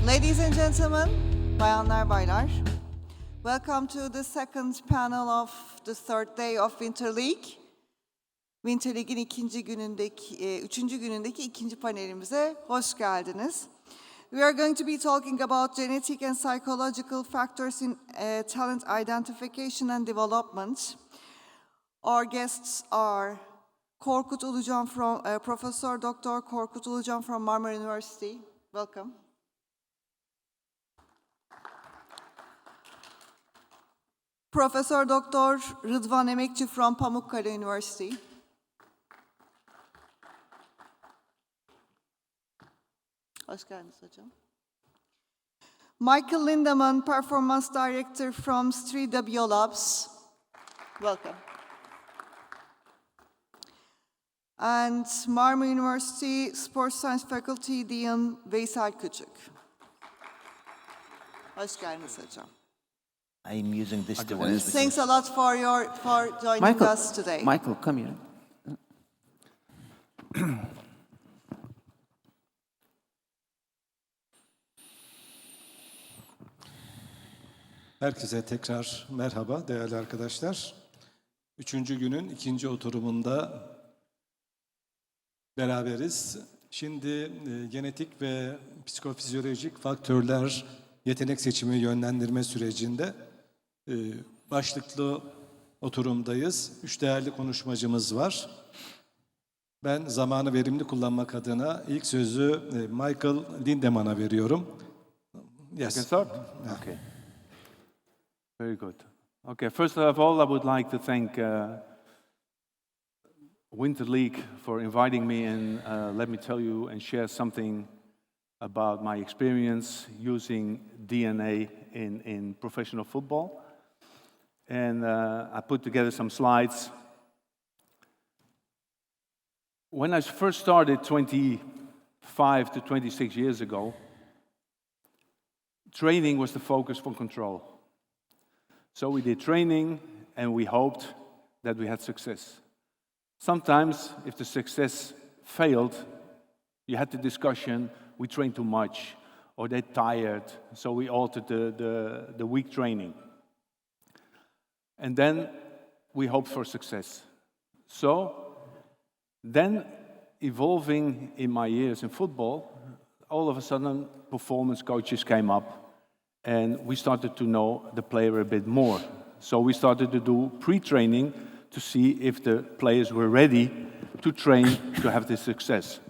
Ladies and gentlemen, bayanlar baylar, welcome to the second panel of the third day of Winter League. Winter League'in üçüncü günündeki ikinci panelimize hoş geldiniz. We are going to be talking about genetic and psychological factors in talent identification and development. Our guests are Korkut Ulucan Professor Dr. Korkut Ulucan from Marmara University. Welcome. Professor Dr. Rıdvan Emekçi from Pamukkale University. Hoş geldiniz hocam. Michael Lindemann, Performance Director from Strida Biolabs. Welcome. And Marmara University Sports Science Faculty Dean Veysel Küçük. Hoş geldiniz hocam. I'm using this device. Thanks a lot for joining us today. Michael, come here. Herkese tekrar merhaba değerli arkadaşlar. Üçüncü günün ikinci oturumunda beraberiz. Şimdi genetik ve psikofizyolojik faktörler yetenek seçimi yönlendirme sürecinde başlıklı oturumdayız. 3 değerli konuşmacımız var. Ben zamanı verimli kullanmak adına ilk sözü Michael Lindemann'a veriyorum. Yes. I can start? Okay. Very good. Okay, first of all, I would like to thank Winter League for inviting me and let me tell you and share something about my experience using DNA in professional football. And I put together some slides. When I first started 25 to 26 years ago, training was the focus for control. So we did training and we hoped that we had success. Sometimes, if the success failed, you had the discussion, we trained too much, or they're tired, so we altered the weak training. And then we hoped for success. So then, evolving in my years in football, all of a sudden performance coaches came up and we started to know the player a bit more. So we started to do pre-training to see if the players were ready to train to have this success.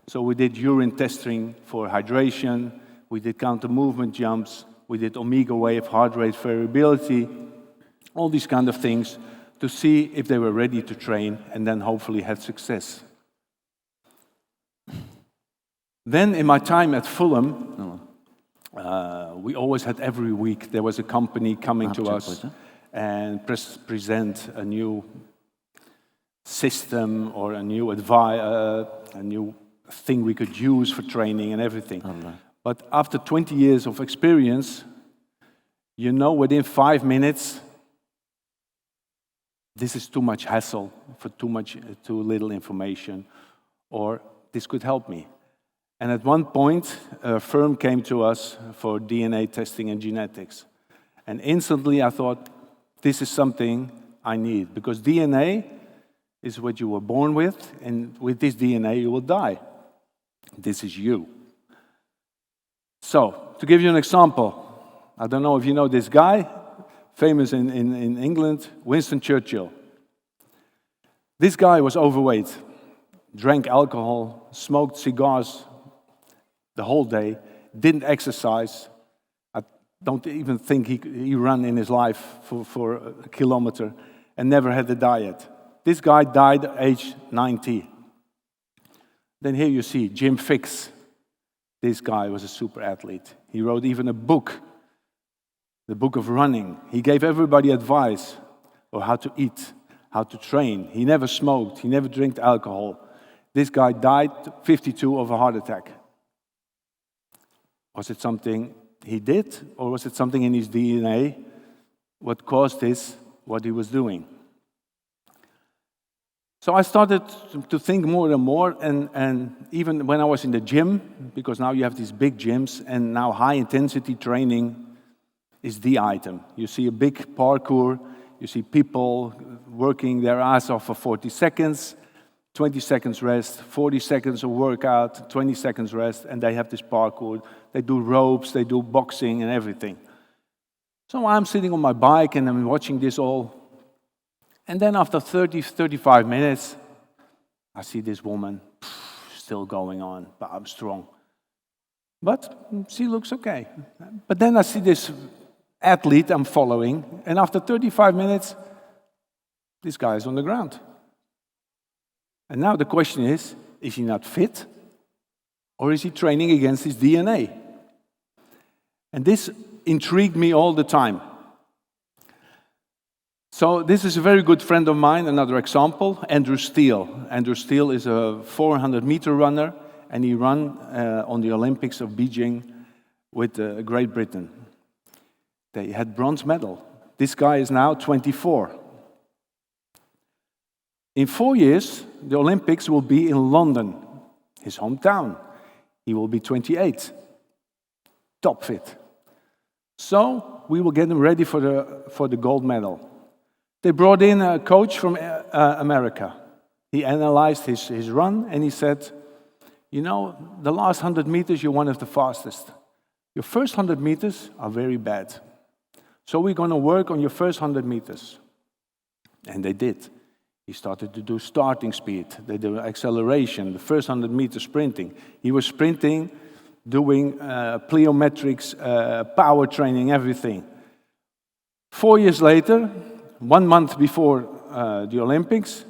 So we did urine testing for hydration, we did counter movement jumps, we did omega wave heart rate variability, all these kind of things to see if they were ready to train and then hopefully had success. Then in my time at Fulham, we always had every week, there was a company coming to us and present a new system or a new thing we could use for training and everything. But after 20 years of experience, you know within 5 minutes, this is too much hassle for too little information, or this could help me. And at one point, a firm came to us for DNA testing and genetics. And instantly I thought, this is something I need, because DNA is what you were born with, and with this DNA you will die. This is you. So, to give you an example, I don't know if you know this guy, famous in England, Winston Churchill. This guy was overweight, drank alcohol, smoked cigars the whole day, didn't exercise. I don't even think he ran in his life for a kilometer and never had a diet. This guy died at age 90. Then here you see Jim Fixx. This guy was a super athlete. He wrote even a book, the book of running. He gave everybody advice on how to eat, how to train. He never smoked. He never drank alcohol. This guy died 52 of a heart attack. Was it something he did, or was it something in his DNA what caused this, what he was doing? So I started to think more and more, and even when I was in the gym, because now you have these big gyms, and now high-intensity training is the item. You see a big parkour, you see people working their ass off for 40 seconds, 20 seconds rest, 40 seconds of workout, 20 seconds rest, and they have this parkour. They do ropes, they do boxing and everything. So I'm sitting on my bike and I'm watching this all. And then after 30, 35 minutes, I see this woman still going on, but I'm strong. But she looks okay. But then I see this athlete I'm following, and after 35 minutes, this guy is on the ground. And now the question is he not fit? Or is he training against his DNA? And this intrigued me all the time. So this is a very good friend of mine, another example, Andrew Steele. Andrew Steele is a 400-meter runner, and he ran on the Olympics of Beijing with Great Britain. They had bronze medal. This guy is now 24. In 4 years, the Olympics will be in London, his hometown. He will be 28, top fit. So we will get him ready for the gold medal. They brought in a coach from America. He analyzed his run and he said, you know, the last 100 meters, you're one of the fastest. Your first 100 meters are very bad. So we're going to work on your first 100 meters. And they did. He started to do starting speed. They did acceleration, the first 100 meters sprinting. He was sprinting, doing plyometrics, power training, everything. 4 years later, 1 month before the Olympics,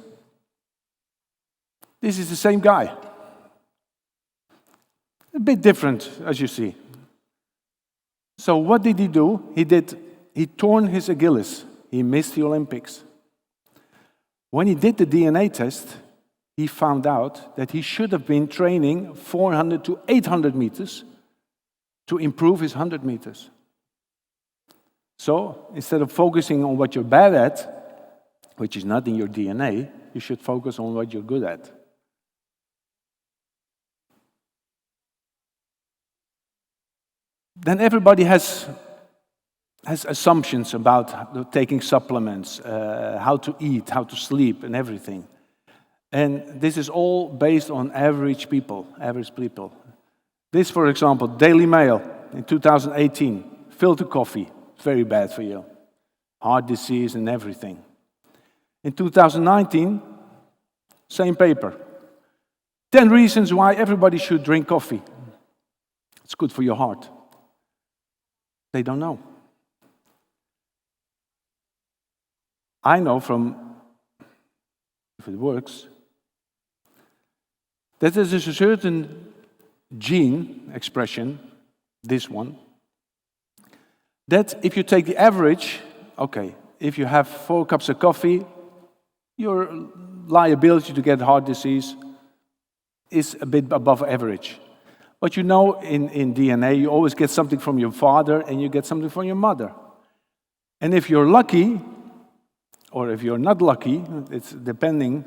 this is the same guy. A bit different, as you see. So what did he do? He torn his Achilles. He missed the Olympics. When he did the DNA test, he found out that he should have been training 400 to 800 meters to improve his 100 meters. So instead of focusing on what you're bad at, which is not in your DNA, you should focus on what you're good at. Then everybody has assumptions about taking supplements, how to eat, how to sleep, and everything. And this is all based on average people. This, for example, Daily Mail in 2018, filter coffee, very bad for you. Heart disease and everything. In 2019, same paper. 10 reasons why everybody should drink coffee. It's good for your heart. They don't know. I know from, if it works, that there's a certain gene expression, this one, that if you take the average, okay, if you have 4 cups of coffee, your liability to get heart disease is a bit above average. But you know, in DNA, you always get something from your father and you get something from your mother. And if you're lucky, or if you're not lucky, it's depending,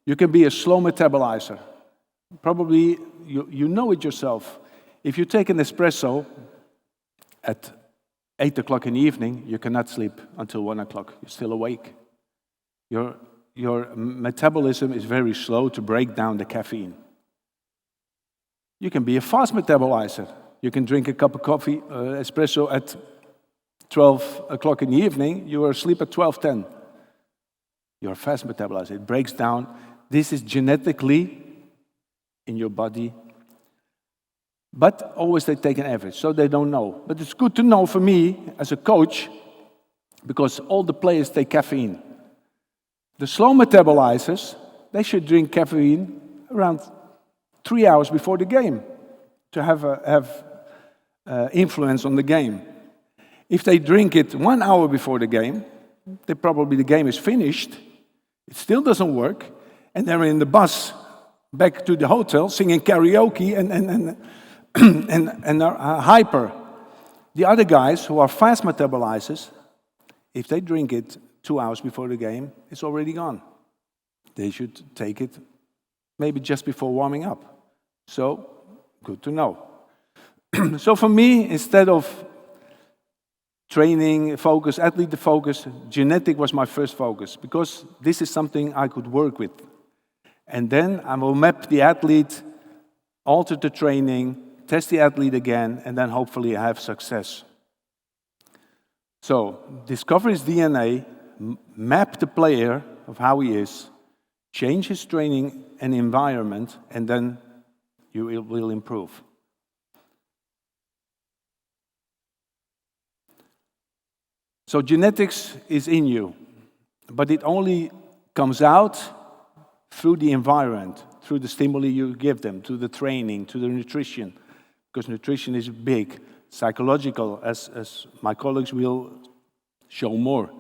you can be a slow metabolizer. Probably you know it yourself. If you take an espresso at 8 o'clock in the evening, you cannot sleep until 1 o'clock. You're still awake. Your metabolism is very slow to break down the caffeine. You can be a fast metabolizer. You can drink a cup of coffee, espresso at 12 o'clock in the evening. You are asleep at 12:10. You're a fast metabolizer. It breaks down. This is genetically in your body. But always they take an average, so they don't know. But it's good to know for me as a coach, because all the players take caffeine. The slow metabolizers, they should drink caffeine around 3 hours before the game to have influence on the game. If they drink it 1 hour before the game, the game is finished. It still doesn't work, and they're in the bus back to the hotel singing karaoke and are hyper. The other guys who are fast metabolizers, if they drink it 2 hours before the game, it's already gone. they should take it maybe just before warming up. So, good to know. So for me, instead of training focus, athlete focus, genetic was my first focus, because this is something I could work with. And then I will map the athlete, alter the training, test the athlete again, and then hopefully have success. So, discover his DNA, map the player of how he is, change his training and environment, and then you will improve. So genetics is in you, but it only comes out through the environment, through the stimuli you give them, to the training, to the nutrition, because nutrition is big. Psychological, as my colleagues will show more,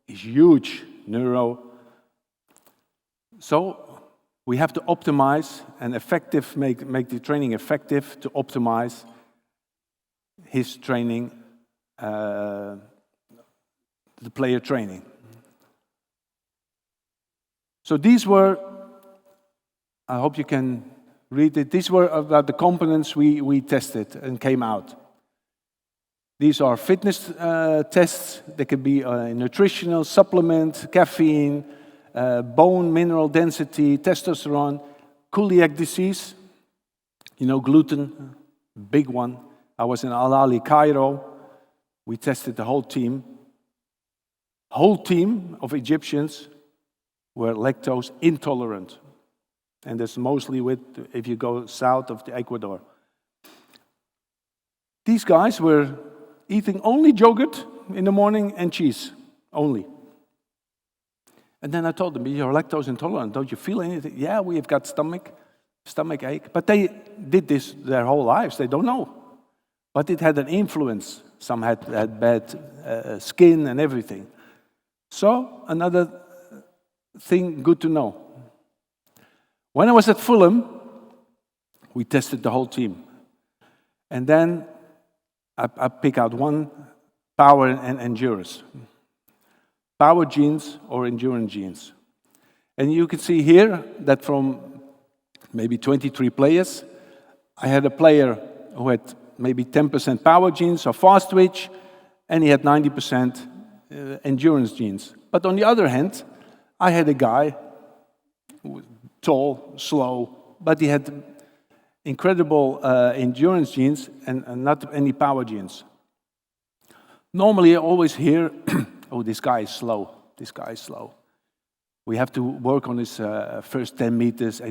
is huge. Neuro. So we have to optimize and effective, make the training effective to optimize his training, the player training. So these were, I hope you can read it, these were about the components we tested and came out. These are fitness tests. They could be nutritional, supplement, caffeine, bone mineral density, testosterone, celiac disease, gluten, big one. I was in Al-Ali, Cairo. We tested the whole team. Whole team of Egyptians were lactose intolerant. And that's mostly if you go south of the Ecuador. These guys were eating only yogurt in the morning and cheese, only. And then I told them, you're lactose intolerant, don't you feel anything? Yeah, we have got stomach ache. But they did this their whole lives, they don't know. But it had an influence. Some had bad skin and everything. So, another thing good to know. When I was at Fulham, we tested the whole team. And then I pick out one, power and endurance. Power genes or endurance genes. And you can see here that from maybe 23 players, I had a player who had maybe 10% power genes or fast twitch, and he had 90% endurance genes. But on the other hand, I had a guy, tall, slow, but he had incredible endurance genes and not any power genes. Normally, I always hear, oh, this guy is slow, this guy is slow. We have to work on his first 10 meters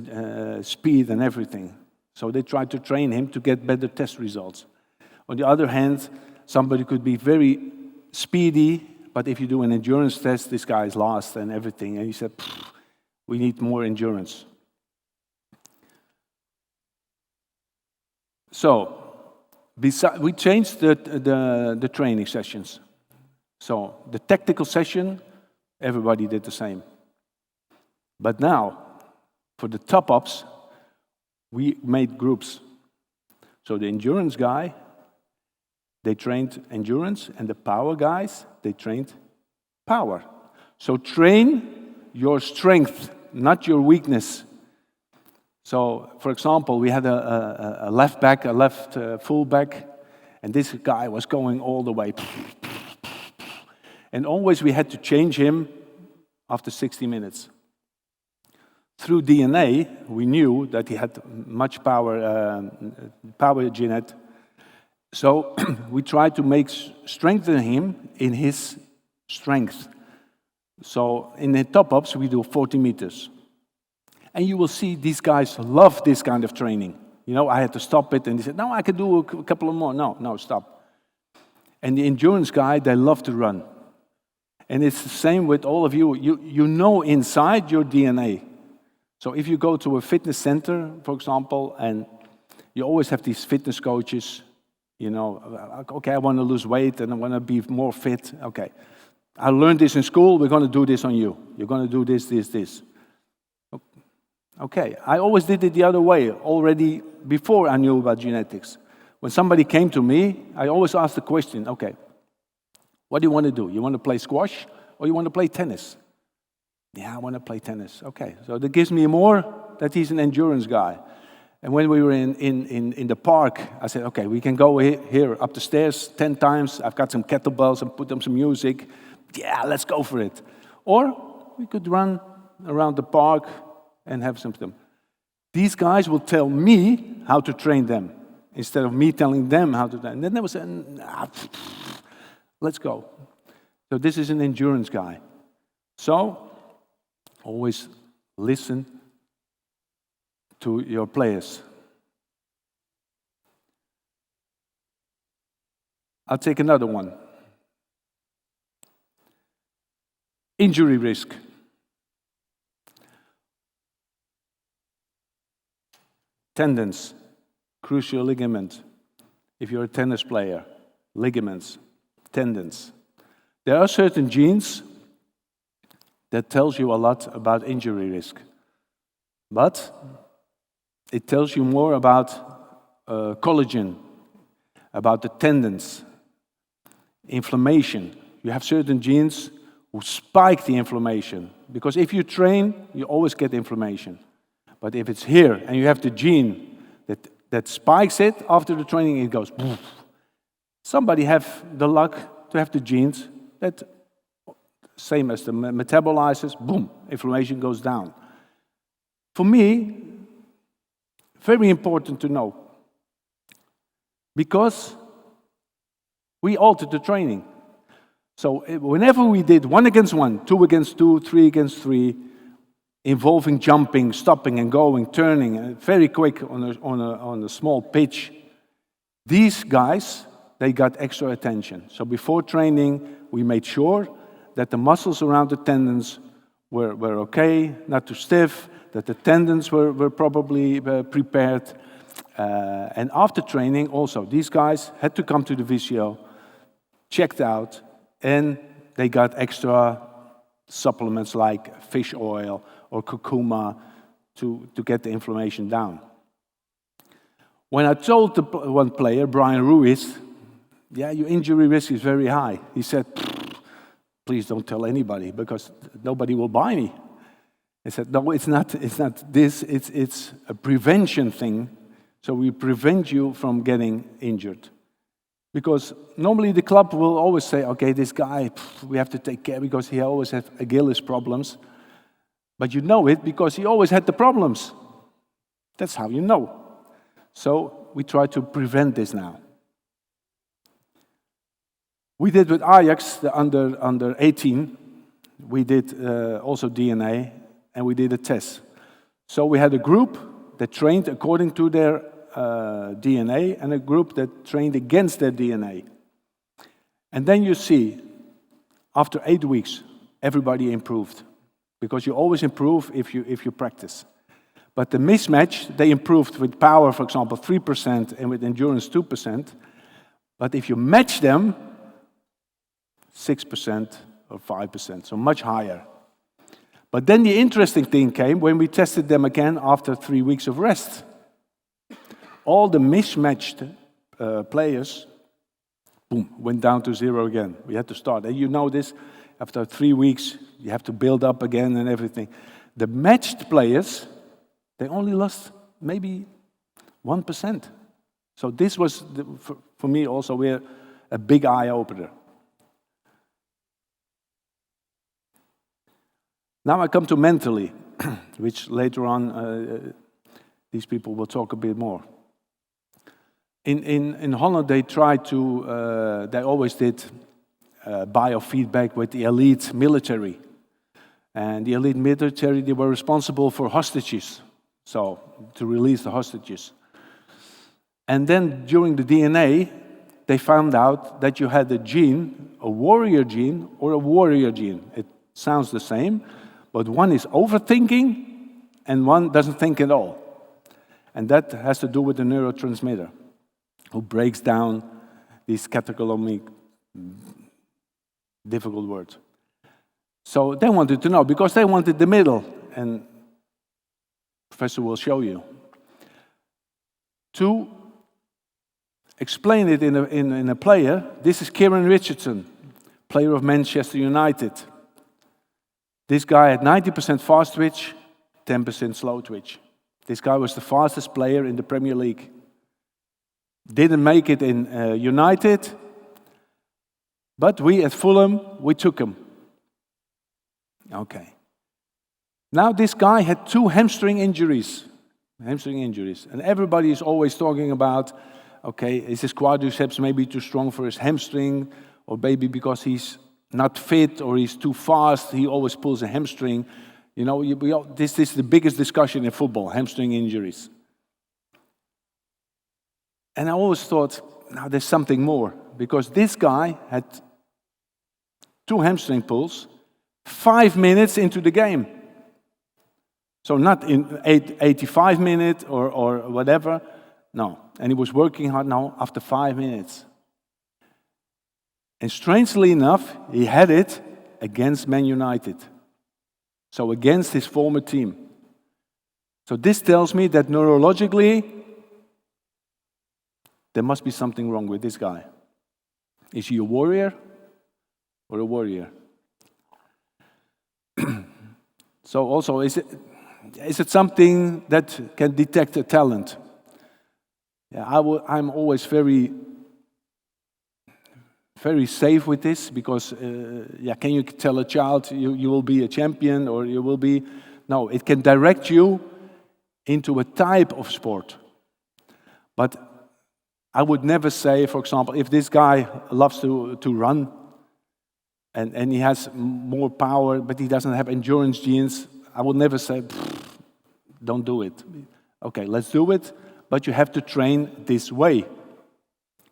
speed and everything. So they try to train him to get better test results. On the other hand, somebody could be very speedy, but if you do an endurance test, this guy is lost and everything. And he said, we need more endurance. So, we changed the training sessions. So, the tactical session, everybody did the same. But now, for the top-ups, we made groups. So the endurance guy, they trained endurance, and the power guys, they trained power. So train your strength, not your weakness. So, for example, we had a left back, a left fullback, and this guy was going all the way. And always we had to change him after 60 minutes. Through DNA, we knew that he had much power genet. So we tried to strengthen him in his strength. So in the top-ups, we do 40 meters. And you will see these guys love this kind of training. I had to stop it, and they said, no, I can do a couple of more. No, stop. And the endurance guy, they love to run. And it's the same with all of you. You know inside your DNA. So if you go to a fitness center, for example, and you always have these fitness coaches, okay, I want to lose weight and I want to be more fit. Okay, I learned this in school, we're going to do this on you. You're going to do this. Okay, I always did it the other way, already before I knew about genetics. When somebody came to me, I always asked the question, okay, what do you want to do? You want to play squash or you want to play tennis? Yeah, I want to play tennis. Okay, so that gives me more that he's an endurance guy. And when we were in the park, I said, okay, we can go here up the stairs 10 times. I've got some kettlebells and put them some music. Yeah, let's go for it. Or we could run around the park and have some. These guys will tell me how to train them instead of me telling them how to train. And then there was let's go. So this is an endurance guy. So always listen to your players. I'll take another one. Injury risk. Tendons, crucial ligament. If you're a tennis player, ligaments, tendons. There are certain genes that tells you a lot about injury risk. But it tells you more about collagen, about the tendons, inflammation. You have certain genes who spike the inflammation. Because if you train, you always get inflammation. But if it's here and you have the gene that spikes it, after the training it goes poof. Somebody have the luck to have the genes that, same as the metabolizes, boom, inflammation goes down. For me, very important to know. Because we altered the training. So whenever we did 1 against 1, 2 against 2, 3 against 3, involving jumping, stopping and going, turning, very quick on a small pitch, these guys, they got extra attention. So before training, we made sure that the muscles around the tendons were okay, not too stiff, that the tendons were probably prepared. And after training also, these guys had to come to the physio, checked out, and they got extra supplements like fish oil or curcuma to get the inflammation down. When I told one player, Brian Ruiz, yeah, your injury risk is very high. He said, please don't tell anybody because nobody will buy me. I said, no, it's not this, it's a prevention thing. So we prevent you from getting injured. Because normally the club will always say, okay, this guy, we have to take care because he always has Achilles problems. But you know it because he always had the problems. That's how you know. So we try to prevent this now. We did with Ajax, the under 18, we did also DNA, and we did a test. So we had a group that trained according to their DNA and a group that trained against their DNA. And then you see, after 8 weeks, everybody improved. Because you always improve if you practice. But the mismatch, they improved with power, for example, 3% and with endurance 2%. But if you match them, 6% or 5%, so much higher. But then the interesting thing came when we tested them again after 3 weeks of rest. All the mismatched players, boom, went down to 0 again. We had to start. And you know this, after 3 weeks, you have to build up again and everything. The matched players, they only lost maybe 1%. So this was, for me also, a big eye-opener. Now I come to mentally, which later on these people will talk a bit more. In Holland, they tried to, they always did biofeedback with the elite military. And the elite military, they were responsible for hostages, so to release the hostages. And then during the DNA, they found out that you had a gene, a warrior gene or a warrior gene. It sounds the same, but one is overthinking and one doesn't think at all. And that has to do with the neurotransmitter, who breaks down these catecholamine, difficult words. So they wanted to know, because they wanted the middle, and Professor will show you. To explain it in a player, this is Kieran Richardson, player of Manchester United. This guy had 90% fast twitch, 10% slow twitch. This guy was the fastest player in the Premier League. Didn't make it in United, but we at Fulham, we took him. Okay. Now this guy had 2 hamstring injuries. And everybody is always talking about, okay, is his quadriceps maybe too strong for his hamstring, or maybe because he's not fit or he's too fast, he always pulls a hamstring. You know, this is the biggest discussion in football, hamstring injuries. And I always thought, now there's something more, because this guy had 2 hamstring pulls 5 minutes into the game. So not in 85 minutes or whatever, no. And he was working hard now after 5 minutes. And strangely enough, he had it against Man United. So against his former team. So this tells me that neurologically, there must be something wrong with this guy. Is he a warrior or a warrior? So also, is it something that can detect a talent? Yeah, I'm always very safe with this, because can you tell a child you will be a champion or you will be? No, it can direct you into a type of sport. But I would never say, for example, if this guy loves to run and he has more power, but he doesn't have endurance genes, I would never say, don't do it. Okay, let's do it, but you have to train this way.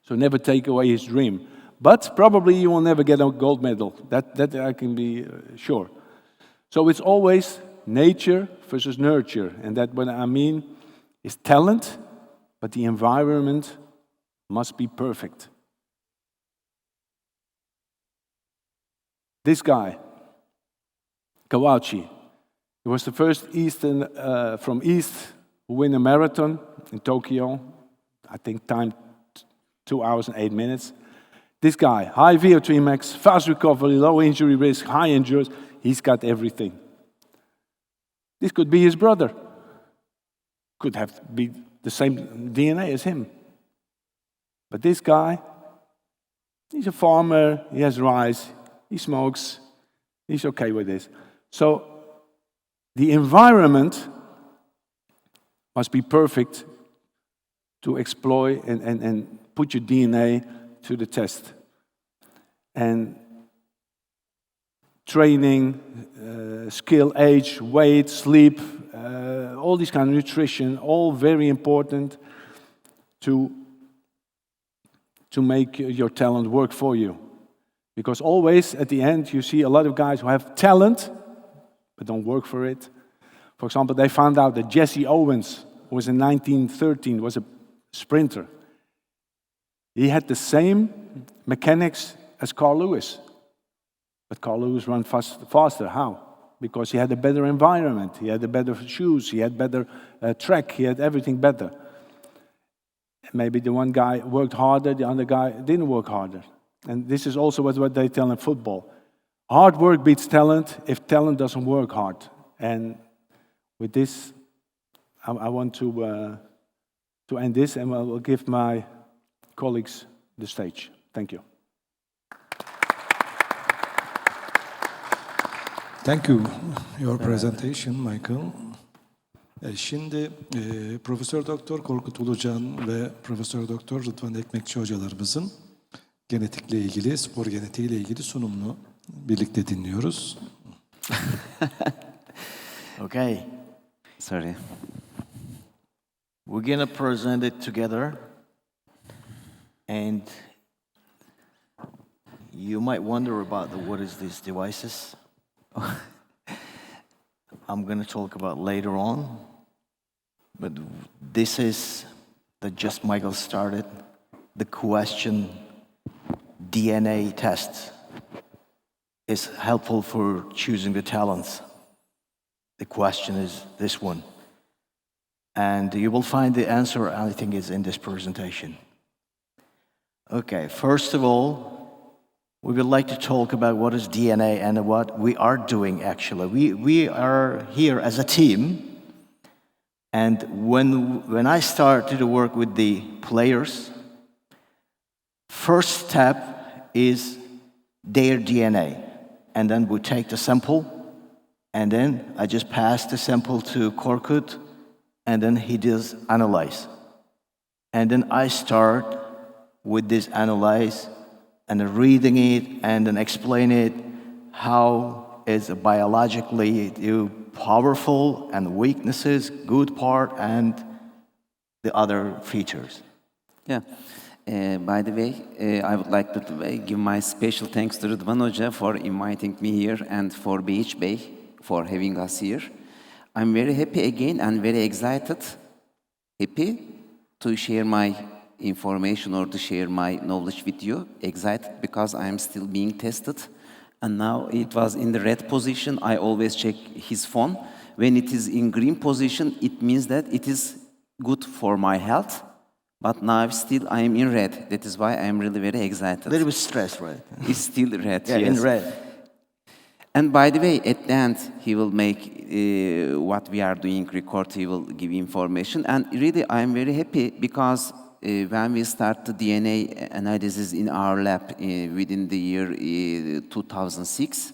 So never take away his dream. But probably you will never get a gold medal. That I can be sure. So it's always nature versus nurture. And that what I mean is talent, but the environment must be perfect. This guy, Kawachi, he was the first from East who win a marathon in Tokyo. I think time 2 hours and 8 minutes. This guy, high VO2 max, fast recovery, low injury risk, high endurance, he's got everything. This could be his brother. Could have be the same DNA as him. But this guy, he's a farmer, he has rice, he smokes, he's okay with this. So the environment must be perfect to exploit and put your DNA to the test. And training, skill, age, weight, sleep, all these kind of nutrition, all very important to make your talent work for you. Because always at the end you see a lot of guys who have talent but don't work for it. For example, they found out that Jesse Owens, who was in 1913, was a sprinter. He had the same mechanics as Carl Lewis. But Carl Lewis ran faster. How? Because he had a better environment. He had better shoes. He had better track. He had everything better. Maybe the one guy worked harder, the other guy didn't work harder. And this is also what they tell in football. Hard work beats talent if talent doesn't work hard. And with this, I want to end this, and I will give my colleagues the stage. Thank you. Thank you your presentation, Michael. Şimdi Profesör Doktor Korkut Ulucan ve Profesör Doktor Rıdvan Ekmekçi hocalarımızın genetikle ilgili, spor genetiğiyle ilgili sunumunu birlikte dinliyoruz. Okay. Sorry. We're going to present it together. And you might wonder about what is these devices. I'm going to talk about later on. But this is that just Michael started. The question DNA test is helpful for choosing the talents. The question is this one. And you will find the answer, I think, is in this presentation. Okay, first of all, we would like to talk about what is DNA and what we are doing actually. We are here as a team, and when I started to work with the players, first step is their DNA, and then we take the sample, and then I just pass the sample to Korkut, and then he does analyze. And then I start with this analyze and then reading it and then explain it how is biologically powerful and weaknesses, good part and the other features. Yeah. By the way, I would like to give my special thanks to Rıdvan Hoca for inviting me here and for Beach Bey for having us here. I'm very happy again and very excited, happy to share my information or to share my knowledge with you. Excited because I am still being tested. And now it was in the red position. I always check his phone. When it is in green position, it means that it is good for my health. But now still I am in red. That is why I am really very excited. A little bit stressed, right? It's still red, Yeah, yes. in red. And by the way, at the end, he will make what we are doing record, he will give information. And really, I am very happy because when we start the DNA analysis in our lab within the year 2006,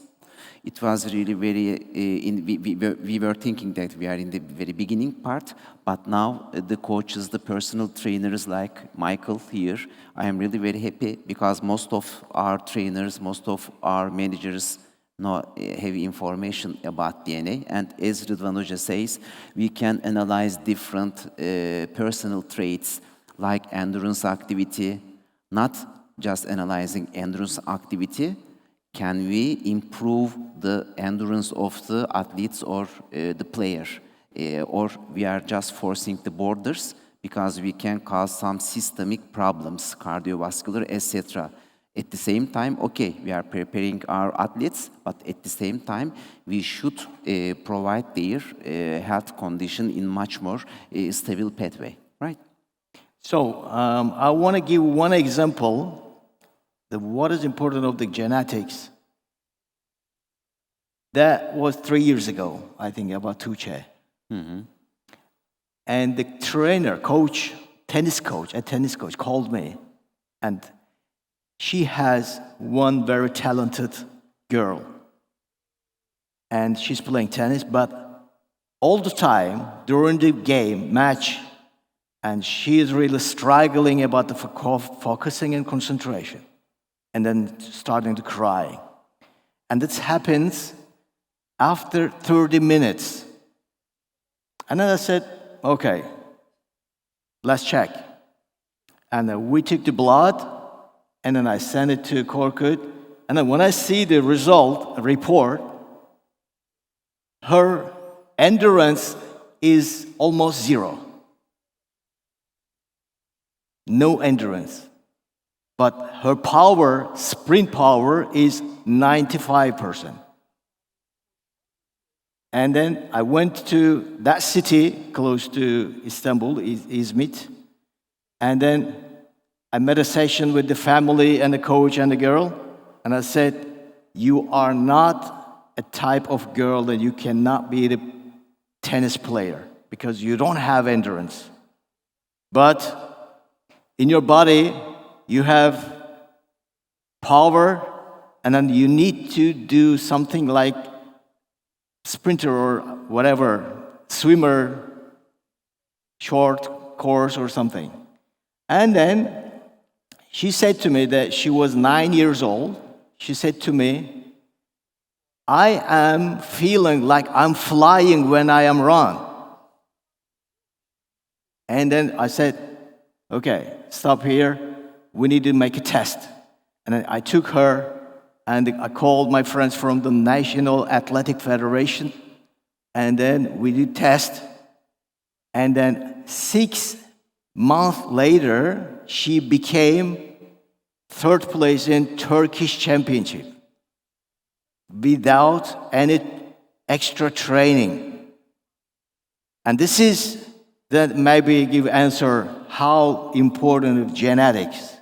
it was really very, we were thinking that we are in the very beginning part, but now the coaches, the personal trainers like Michael here, I am really very happy because most of our trainers, most of our managers know heavy information about DNA. And as Rıdvan Hoca says, we can analyze different personal traits like endurance activity, not just analyzing endurance activity. Can we improve the endurance of the athletes or the player? Or we are just forcing the borders because we can cause some systemic problems, cardiovascular, etc. At the same time, okay, we are preparing our athletes, but at the same time, we should provide their health condition in much more stable pathway, right? So I want to give one example of what is important of the genetics. That was 3 years ago, I think, about Tuğçe. And the trainer, coach, tennis coach called me, and she has one very talented girl. And she's playing tennis, but all the time during the game, match, and she is really struggling about the focusing and concentration, and then starting to cry. And this happens after 30 minutes. And then I said, okay, let's check. And we took the blood, and then I sent it to Korkut. And then when I see the report, her endurance is almost zero. No endurance. But her power, sprint power, is 95%. And then I went to that city close to Istanbul, Izmit. And then I met a session with the family and the coach and the girl. And I said, you are not a type of girl that you cannot be the tennis player because you don't have endurance. But in your body, you have power, and then you need to do something like sprinter or whatever, swimmer, short course or something. And then she said to me that she was 9 years old. She said to me, I am feeling like I'm flying when I am run. And then I said, okay, stop here. We need to make a test. And then I took her and I called my friends from the National Athletic Federation. And then we did test. And then 6 months later, she became third place in Turkish championship without any extra training. And this is that maybe give answer how important genetics.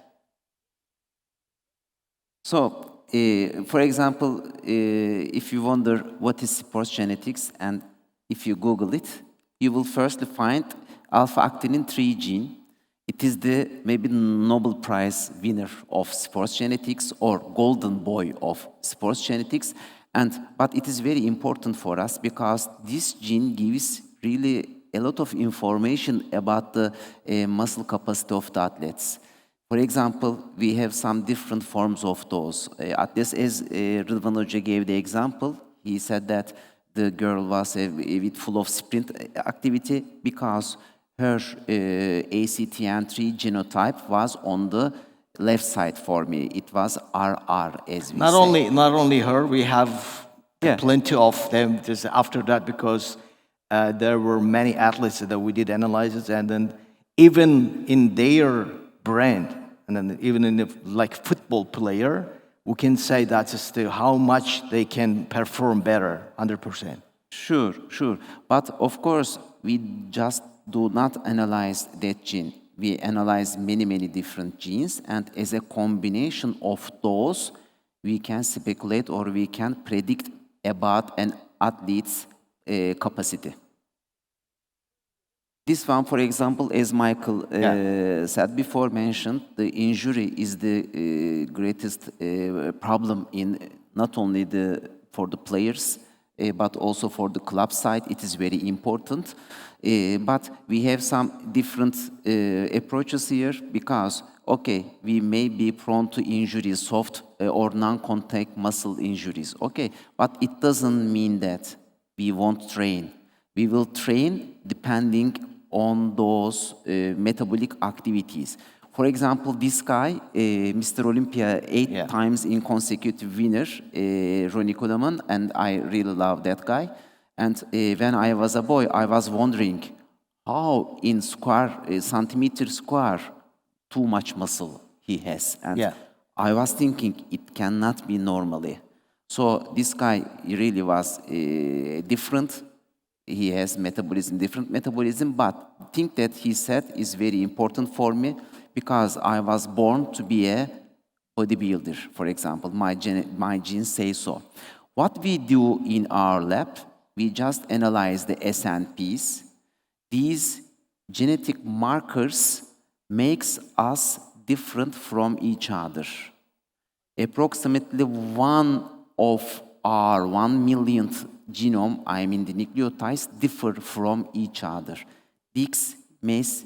So for example, if you wonder what is sports genetics, and if you Google it, you will firstly find alpha-actinin 3 gene. It is the maybe Nobel Prize winner of sports genetics or golden boy of sports genetics. But it is very important for us because this gene gives really a lot of information about the muscle capacity of the athletes. For example, we have some different forms of those. Athletes, as Rıdvan Hoca gave the example, he said that the girl was a bit full of sprint activity because her ACTN3 genotype was on the left side for me. It was RR, as we say. Not only her, we have Yeah. plenty of them just after that because there were many athletes that we did analysis, and then even in their brand, and then even in the like football player, we can say that's still how much they can perform better, 100%. Sure, sure. But of course, we just do not analyze that gene. We analyze many, many different genes, and as a combination of those, we can speculate or we can predict about an athlete's capacity. This one, for example, as Michael said before, mentioned, the injury is the greatest problem in not only for the players, but also for the club side. It is very important. But we have some different approaches here because, okay, we may be prone to injuries, soft or non-contact muscle injuries, okay, but it doesn't mean that we won't train. We will train depending on those metabolic activities. For example, this guy, Mr. Olympia, 8 times in consecutive winner, Ronnie Coleman, and I really love that guy. And when I was a boy, I was wondering how in centimeter square, too much muscle he has. And I was thinking it cannot be normally. So this guy really was different. He has metabolism, different metabolism, but I think that he said is very important for me because I was born to be a bodybuilder, for example. My genes say so. What we do in our lab, we just analyze the SNPs. These genetic markers makes us different from each other. Approximately one of our 1 millionth genome, I mean the nucleotides, differ from each other. This makes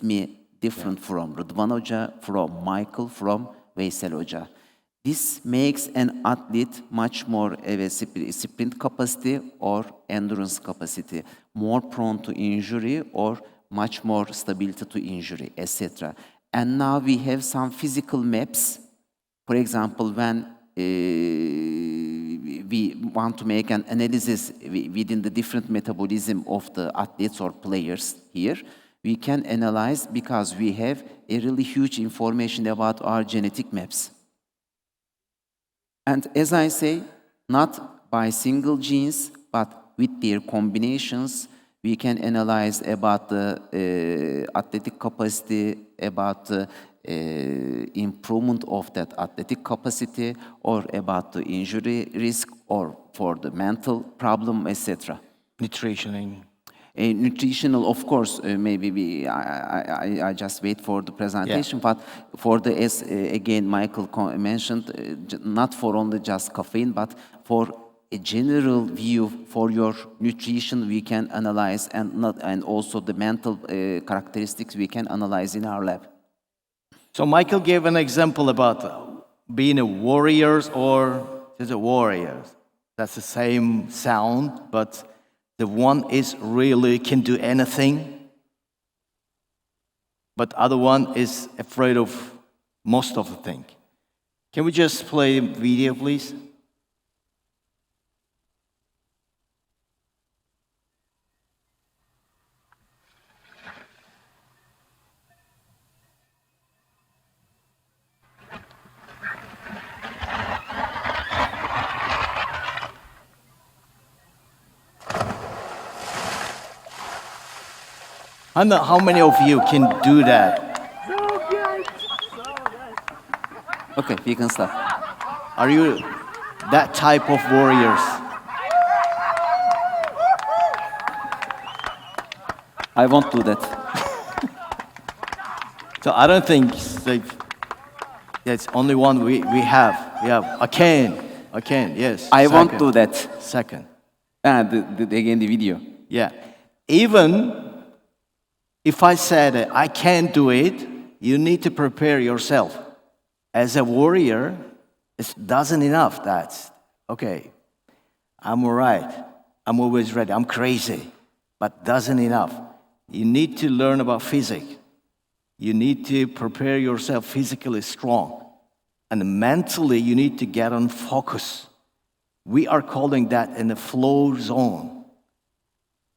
me different from Rıdvan Hoca, from Michael, from Veysel Hoca. This makes an athlete much more of a sprint capacity or endurance capacity, more prone to injury or much more stability to injury, etc. And now we have some physical maps. For example, when we want to make an analysis within the different metabolism of the athletes or players here, we can analyze because we have a really huge information about our genetic maps. And as I say, not by single genes, but with their combinations, we can analyze about the athletic capacity, about the improvement of that athletic capacity, or about the injury risk, or for the mental problem, etc. Nutritioning. Nutritional, of course, maybe I just wait for the presentation, but for the, as again Michael mentioned, not for only just caffeine, but for a general view for your nutrition we can analyze, and also the mental characteristics we can analyze in our lab. So Michael gave an example about being a warrior or just a warrior. That's the same sound, but the one is really can do anything, but other one is afraid of most of the thing. Can we just play video, please? I know how many of you can do that. Okay, we can stop. Are you that type of warriors? I won't do that. So I don't think it's only one we have. We have I can, yes. I won't second. do that. Second. Again, the video. Yeah. Even if I said I can't do it, you need to prepare yourself. As a warrior, it doesn't enough that, okay, I'm all right. I'm always ready. I'm crazy. But doesn't enough. You need to learn about physics. You need to prepare yourself physically strong. And mentally, you need to get on focus. We are calling that in the flow zone.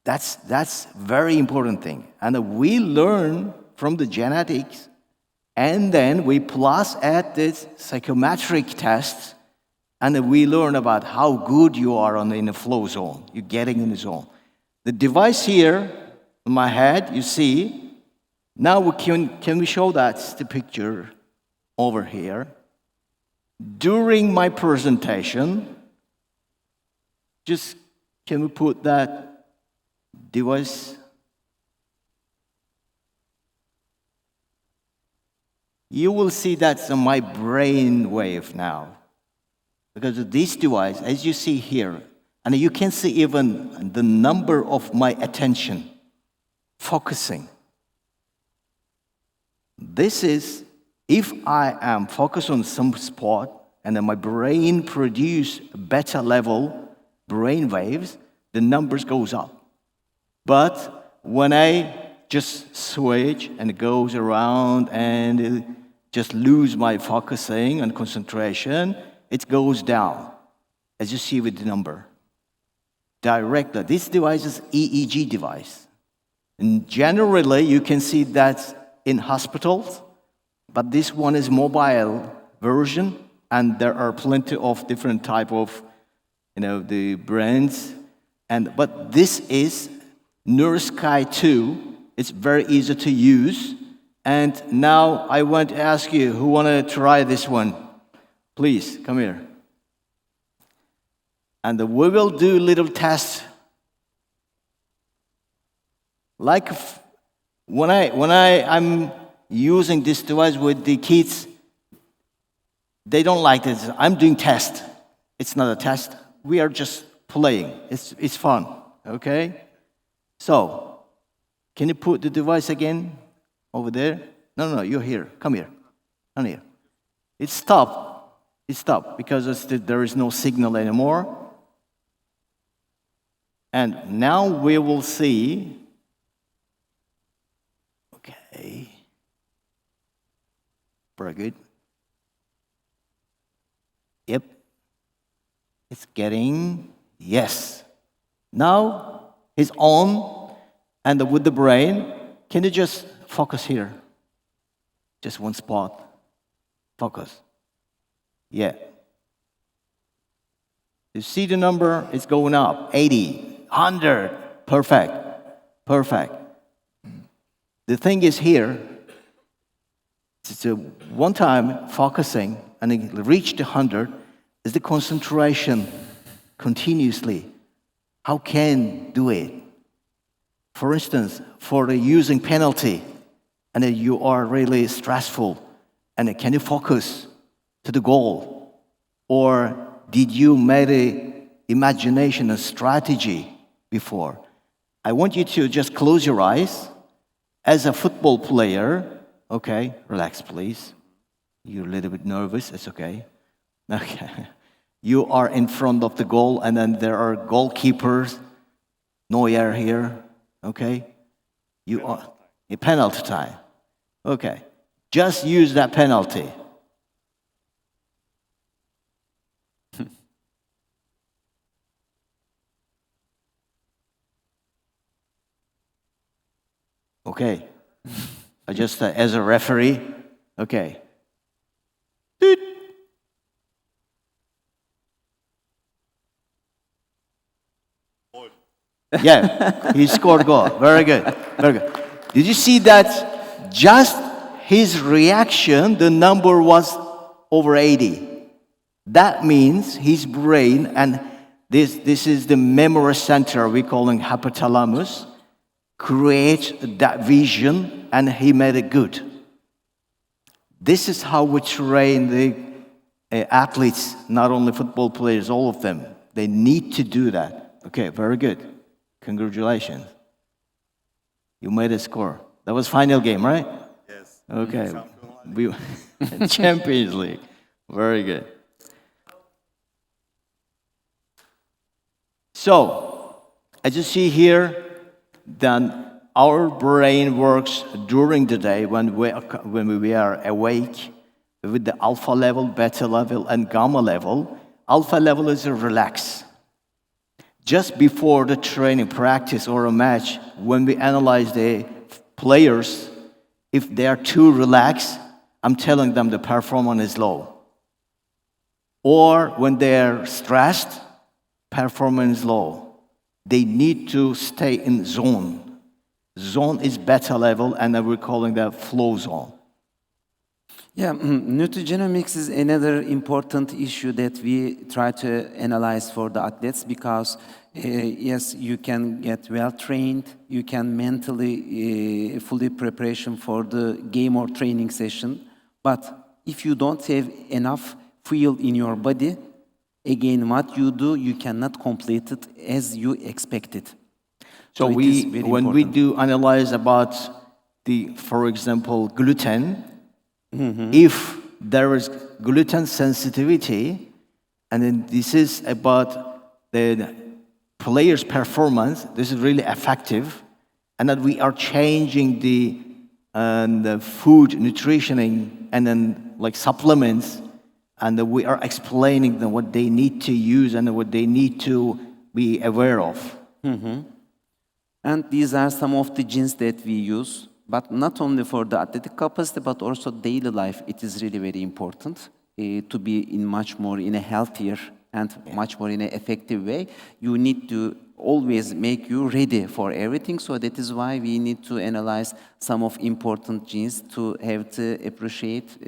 That's very important thing. And we learn from the genetics, and then we plus add this psychometric tests, and we learn about how good you are in the flow zone. You're getting in the zone. The device here in my head, you see. Now can we show that the picture over here? During my presentation, just can we put that device? You will see that's my brain wave now. Because of this device, as you see here, and you can see even the number of my attention focusing. This is, if I am focused on some spot and then my brain produce beta level brain waves, the numbers goes up. But when I just switch and it goes around and just lose my focusing and concentration, it goes down, as you see with the number. Directly, this device is EEG device. And generally, you can see that in hospitals, but this one is mobile version, and there are plenty of different type of, the brands. But this is NeuroSky 2. It's very easy to use. And now I want to ask you, who want to try this one? Please, come here. And we will do little tests. Like when I'm using this device with the kids, they don't like this. I'm doing test. It's not a test. We are just playing. It's fun. Okay? So, can you put the device again over there? No, you're here. Come here. Come here. It stopped. It stopped because there is no signal anymore. And now we will see. Okay. Very good. Yep. It's getting, yes. Now it's on, and with the brain, can you just focus here? Just one spot. Focus. Yeah. You see the number? It's going up. 80, 100. Perfect. Perfect. The thing is here, it's a one time focusing, and it reached 100, is the concentration continuously. How can do it? For instance, for the using penalty, and then you are really stressful, and then can you focus to the goal? Or did you make an imagination, a strategy before? I want you to just close your eyes. As a football player, okay, relax please. You're a little bit nervous, it's okay. Okay. You are in front of the goal, and then there are goalkeepers, no air here, okay? You are a penalty time. Okay. Just use that penalty. Okay. I just, as a referee, okay. Doot. Yeah, he scored goal. Very good. Very good. Did you see that? Just his reaction, the number was over 80. That means his brain, and this is the memory center we call it hypothalamus, creates that vision, and he made it good. This is how we train the athletes, not only football players, all of them. They need to do that. Okay, very good. Congratulations. You made a score. That was final game, right? Yes. Okay. Champions League. Very good. So, as you see here, then our brain works during the day when we are awake with the alpha level, beta level, and gamma level. Alpha level is a relax. Just before the training practice or a match, when we analyze the players, if they are too relaxed, I'm telling them the performance is low. Or when they are stressed, performance is low. They need to stay in zone. Zone is beta level, and we're calling that flow zone. Yeah, nutrigenomics is another important issue that we try to analyze for the athletes because, yes, you can get well trained, you can mentally fully preparation for the game or training session, but if you don't have enough fuel in your body, again, what you do, you cannot complete it as you expected. So it is very when we important. do analyze about for example, gluten, if there is gluten sensitivity, and then this is about the player's performance, this is really effective, and that we are changing the food nutritioning and then like supplements, and that we are explaining them what they need to use and what they need to be aware of. And these are some of the genes that we use, but not only for the athletic capacity, but also daily life. It is really very important to be in much more in a healthier and much more in an effective way. You need to always make you ready for everything. So that is why we need to analyze some of important genes to have to appreciate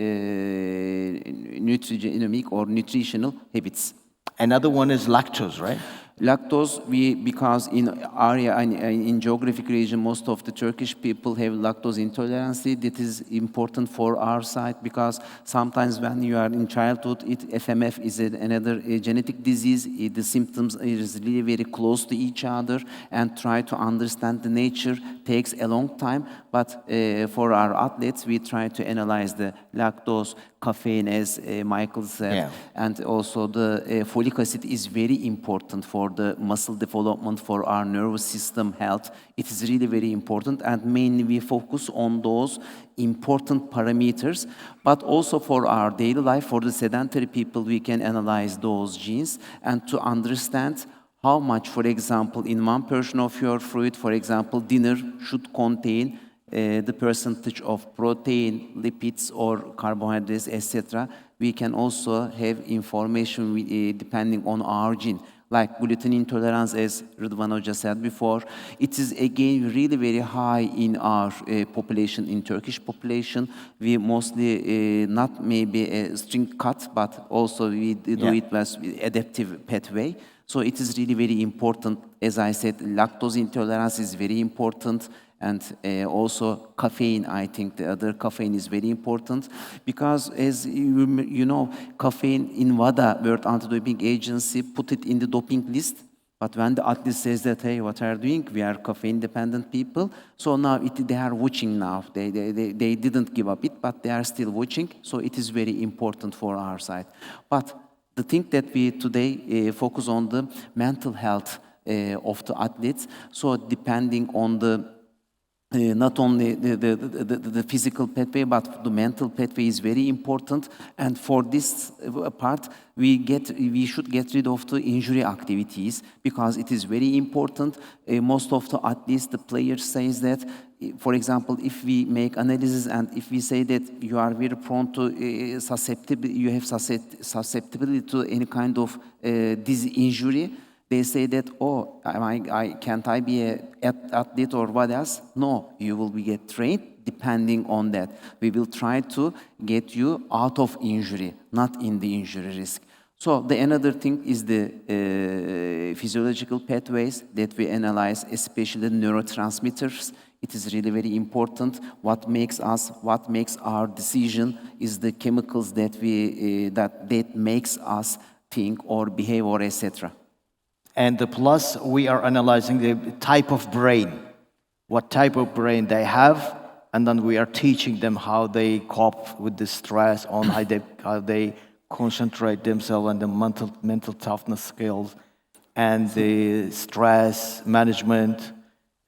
nutrigenomic or nutritional habits. Another one is lactose, right? Lactose, because in area in geographic region, most of the Turkish people have lactose intolerance. That is important for our side because sometimes when you are in childhood, FMF is another genetic disease. The symptoms is really very close to each other, and try to understand the nature takes a long time. But for our athletes, we try to analyze the lactose, caffeine, as Michael said, and also the folic acid is very important for the muscle development, for our nervous system health. It is really very important, and mainly we focus on those important parameters, but also for our daily life, for the sedentary people, we can analyze those genes and to understand how much, for example, in one portion of your food, for example, dinner should contain the percentage of protein, lipids, or carbohydrates, etc. We can also have information depending on our gene. Like gluten intolerance, as Rıdvan Hoca said before, it is again really very high in our population, in Turkish population. We mostly not maybe a strict cut, but also we do it with adaptive pathway. So it is really very important. As I said, lactose intolerance is very important. And also caffeine, I think the other caffeine is very important because as you know, caffeine in WADA, World Anti-Doping Agency, put it in the doping list. But when the athlete says that, hey, what are you doing? We are caffeine-dependent people. So now they are watching now. They didn't give up it, but they are still watching. So it is very important for our side. But the thing that we today focus on the mental health of the athletes. So depending on the not only the physical pathway, but the mental pathway is very important. And for this part, we should get rid of the injury activities because it is very important. Most of the athletes, the players says that, for example, if we make analysis and if we say that you are very prone to susceptibility, you have susceptibility to any kind of disease injury, they say that, oh, can't I be an athlete or what else? No, you will get trained depending on that. We will try to get you out of injury, not in the injury risk. So the another thing is the physiological pathways that we analyze, especially the neurotransmitters. It is really very important. What makes our decision is the chemicals that that makes us think or behave or etc. And the plus, we are analyzing the type of brain, what type of brain they have, and then we are teaching them how they cope with the stress, on how they concentrate themselves on the mental toughness skills, and the stress management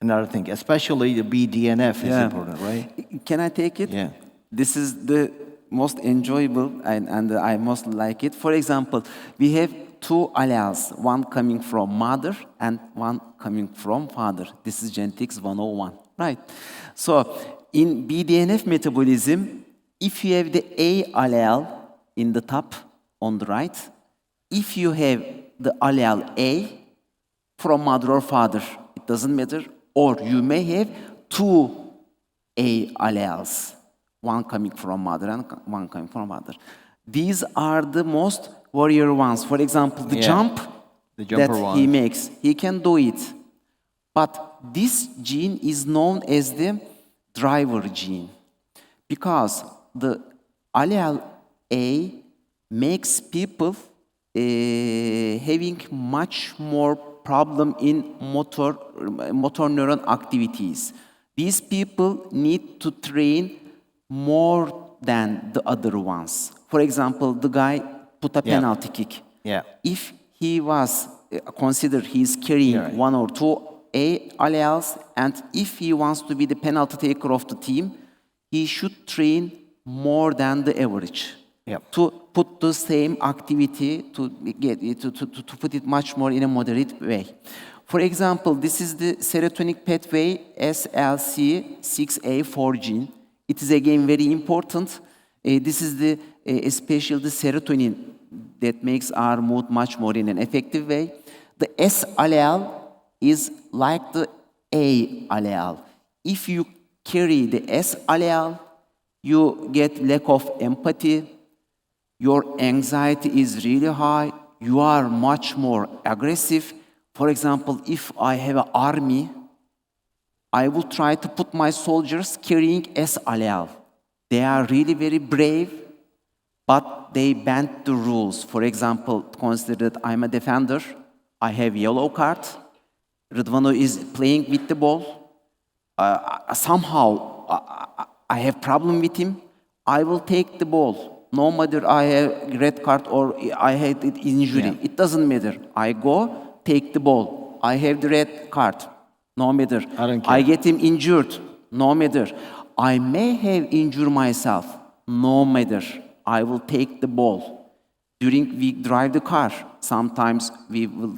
and other things. Especially the BDNF is important, right? Can I take it? Yeah. This is the most enjoyable and I most like it. For example, we have two alleles, one coming from mother and one coming from father. This is genetics 101, right? So in BDNF metabolism, if you have the A allele in the top on the right, if you have the allele A from mother or father, it doesn't matter, or you may have two A alleles, one coming from mother and one coming from father. These are the most warrior ones. For example, the jump the jumper that one. he makes, he can do it. But this gene is known as the driver gene because the allele A makes people having much more problem in motor neuron activities. These people need to train more than the other ones. For example, the guy put a penalty kick. Yeah. If he was considered he's carrying one or two A alleles, and if he wants to be the penalty taker of the team, he should train more than the average. To put the same activity to put it much more in a moderate way. For example, this is the serotonic pathway SLC6A4 gene. It is again very important. This is the especially the serotonin that makes our mood much more in an effective way. The S allele is like the A allele. If you carry the S allele, you get lack of empathy. Your anxiety is really high. You are much more aggressive. For example, if I have an army, I will try to put my soldiers carrying S allele. They are really very brave, but they bend the rules. For example, consider that I'm a defender. I have yellow card. Rıdvano is playing with the ball. Somehow, I have problem with him. I will take the ball. No matter I have red card or I had injury, it doesn't matter. I go, take the ball. I have the red card. No matter. I don't care. I get him injured. No matter. I may have injured myself. No matter. I will take the ball. During we drive the car, sometimes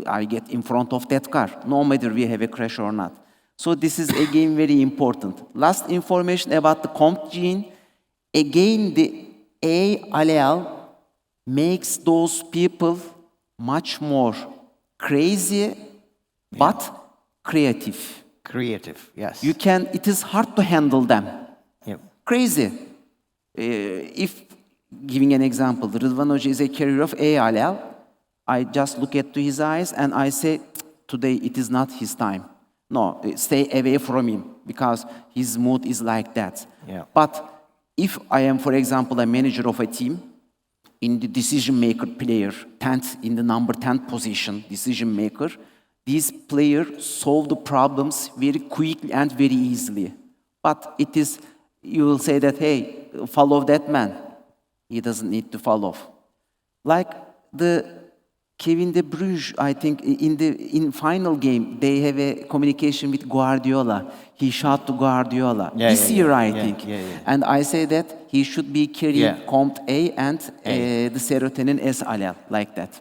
I get in front of that car. No matter we have a crash or not. So this is again very important. Last information about the COMT gene. Again, the A allele makes those people much more crazy, but creative. Creative, yes. It is hard to handle them. Yep. Crazy. If, giving an example, Rıdvan Hoca is a carrier of A allele, I just look at his eyes and I say, today it is not his time. No, stay away from him because his mood is like that. Yeah. But if I am, for example, a manager of a team, in the decision maker player, 10th, in the number 10 position, decision maker, these players solve the problems very quickly and very easily. But it is, you will say that, hey, follow that man. He doesn't need to follow. Like the Kevin De Bruyne, I think, in final game, they have a communication with Guardiola. He shot to Guardiola. This year, I think. And I say that he should be carrying COMT A and the serotonin S allele, like that.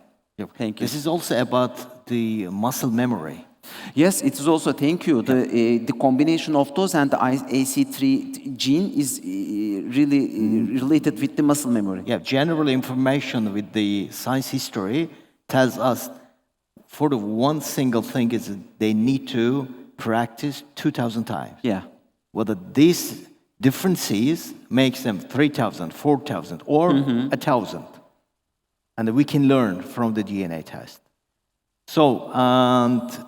Thank you. This is also about the muscle memory. Yes, it is also, thank you. The combination of those and the AC3 gene is really related with the muscle memory. Yeah, general information with the science history tells us for the one single thing is they need to practice 2,000 times. Yeah. Whether these differences makes them 3,000, 4,000, or 1,000. and we can learn from the DNA test. So,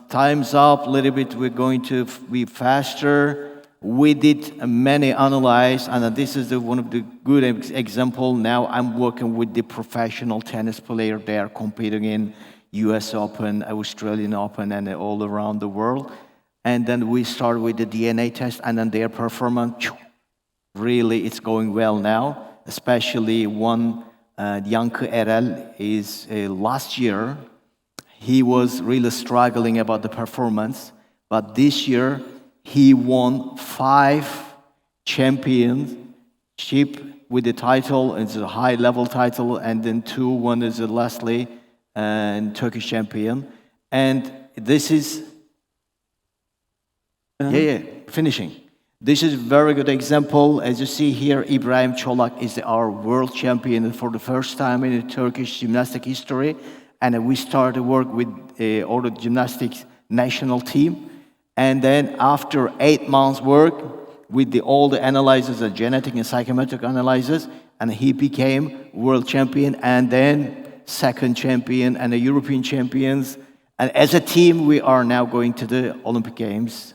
time's up a little bit. We're going to be faster. We did many analyses, and this is one of the good example. Now I'm working with the professional tennis player. They are competing in U.S. Open, Australian Open, and all around the world. And then we start with the DNA test, and then their performance, really, it's going well now. Especially one, Yankı Erel, is last year. He was really struggling about the performance, but this year he won 5 championship with the title. It's a high-level title, and then 2. One is lastly Turkish champion, and this is finishing. This is a very good example. As you see here, Ibrahim Çolak is our world champion for the first time in the Turkish gymnastic history. And we started to work with all the gymnastics national team. And then after 8 months work with all the analyzers, the genetic and psychometric analyzers, and he became world champion and then second champion and the European champions. And as a team, we are now going to the Olympic Games.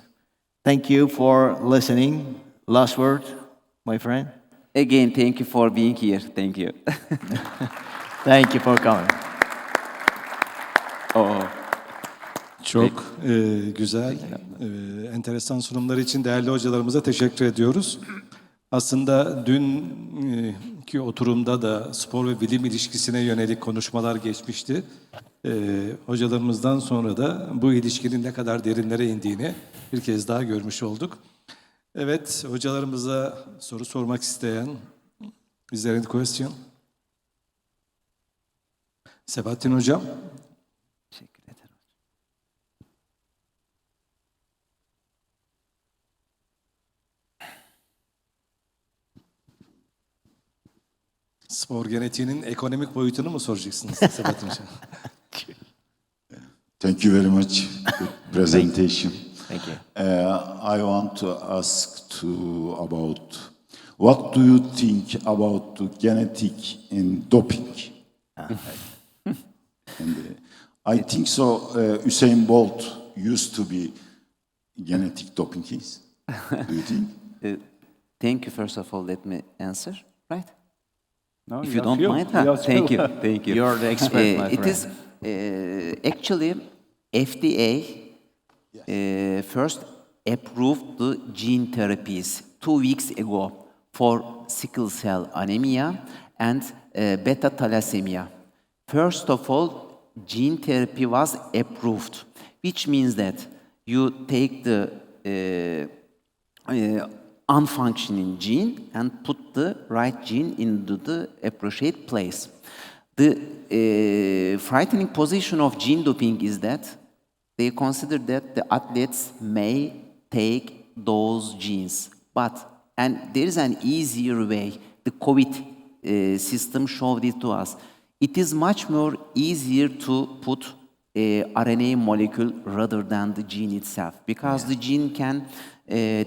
Thank you for listening. Last word, my friend. Again, thank you for being here. Thank you. Thank you for coming. Çok güzel, enteresan sunumlar için değerli hocalarımıza teşekkür ediyoruz. Aslında dünkü oturumda da spor ve bilim ilişkisine yönelik konuşmalar geçmişti. Hocalarımızdan sonra da bu ilişkinin ne kadar derinlere indiğini bir kez daha görmüş olduk. Evet, hocalarımıza soru sormak isteyen, is there any question? Sebahattin Hocam. Teşekkür ederim. Spor genetiğinin ekonomik boyutunu mu soracaksınız Sebahattin Hocam? Thank you very much. Good presentation. Thank you. I want to ask about what do you think about the genetic in doping? And, I think so. Usain Bolt used to be genetic doping case. Do you think? Thank you. First of all, let me answer. Right? No, If you you don't feel- mind, you thank feel- you, thank you. You're the expert, my It friend. is actually FDA first approved the gene therapies 2 weeks ago for sickle cell anemia and beta thalassemia. First of all, gene therapy was approved, which means that you take the unfunctioning gene and put the right gene into the appropriate place. The frightening position of gene doping is that they consider that the athletes may take those genes, and there is an easier way. The COVID system showed it to us. It is much more easier to put a RNA molecule rather than the gene itself, because the gene can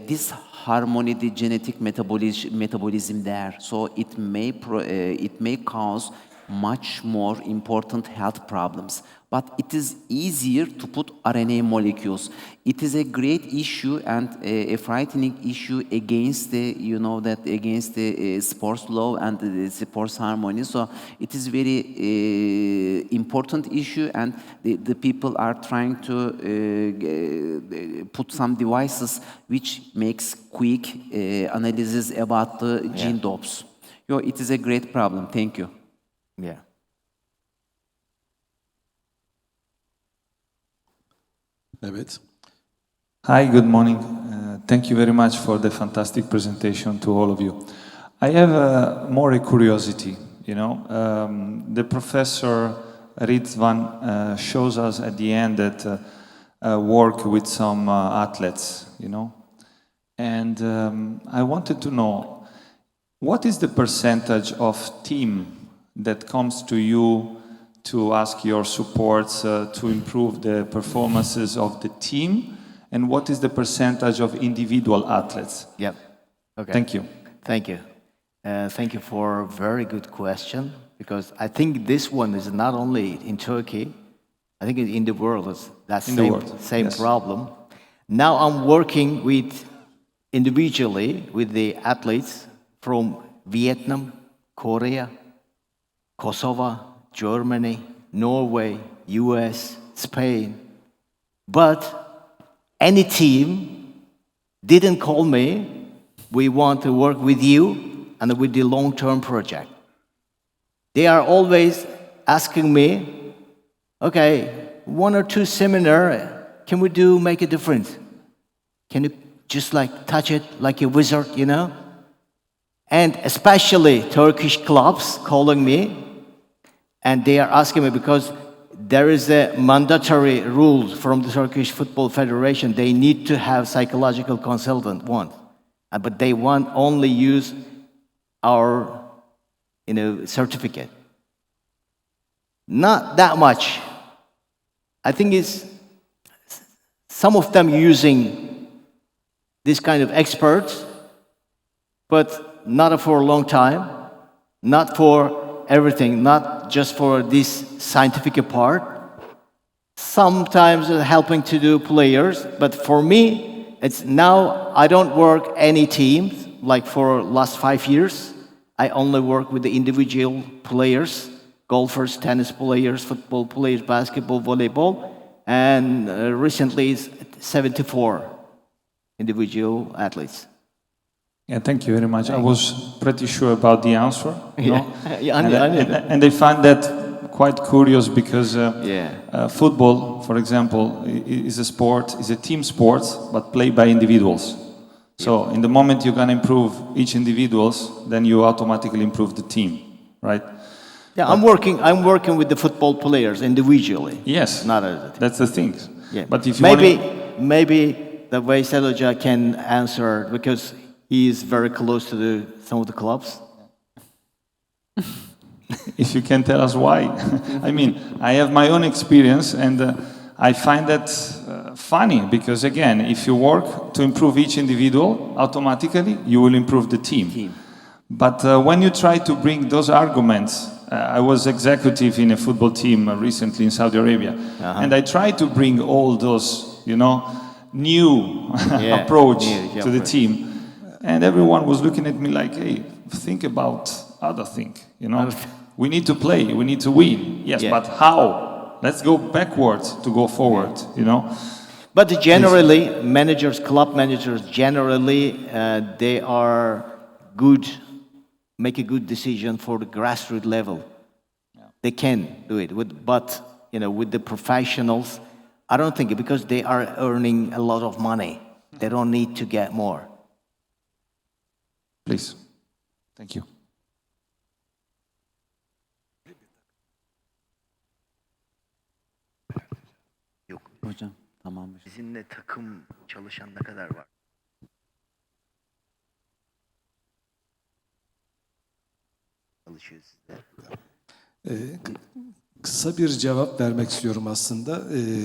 disharmony the genetic metabolism there, so it may cause much more important health problems. But it is easier to put RNA molecules. It is a great issue and a frightening issue against the, against the sports law and the sports harmony. So it is very important issue, and the people are trying to put some devices which makes quick analysis about the gene dopes. It is a great problem. Thank you. Yeah. Evet. Hi, good morning. Thank you very much for the fantastic presentation to all of you. I have more a curiosity, The professor Ridvan shows us at the end that work with some athletes, And I wanted to know, what is the percentage of team that comes to you to ask your supports to improve the performances of the team, and what is the percentage of individual athletes? Yep. Okay. Thank you. Thank you. Thank you for a very good question, because I think this one is not only in Turkey, I think in the world it's that In the world, same yes. problem. Now I'm working with individually with the athletes from Vietnam, Korea, Kosovo, Germany, Norway, US, Spain. But any team didn't call me, we want to work with you and with the long-term project. They are always asking me, okay, 1 or 2 seminar, can we make a difference? Can you just like touch it like a wizard, you know? And especially Turkish clubs calling me, and they are asking me because there is a mandatory rule from the Turkish Football Federation. They need to have psychological consultant, but they want only use our, certificate. Not that much. I think it's some of them using this kind of experts, but not for a long time, not for everything, not just for this scientific part. Sometimes helping to do players, but for me, it's now I don't work any teams like for last 5 years. I only work with the individual players, golfers, tennis players, football players, basketball, volleyball, and recently it's 74 individual athletes. Yeah, thank you very much. I was pretty sure about the answer. You know? Yeah, I knew. And I find that quite curious because Yeah. football, for example, is a sport, is a team sport, but played by individuals. So in the moment you can improve each individuals, then you automatically improve the team, right? Yeah, I'm working with the football players individually. Yes, Not as a team. that's the thing. Yeah. But if you Maybe the way Seloja can answer because he is very close to some of the clubs. if you can tell us why. I mean, I have my own experience and I find that funny because again, if you work to improve each individual, automatically you will improve the team. But when you try to bring those arguments, I was executive in a football team recently in Saudi Arabia, and I tried to bring all those, new approach to the team, and everyone was looking at me like, "Hey, think about other thing, We need to play, we need to win. Yes, but how? Let's go backwards to go forward, But generally, club managers, generally, they are good, make a good decision for the grassroots level. They can do it, but with the professionals, I don't think because they are earning a lot of money, they don't need to get more. Please. Thank you. Yok. Hocam tamamdır. Sizinle takım çalışan ne kadar var? Çalışıyor sizde. Kısa bir cevap vermek istiyorum aslında.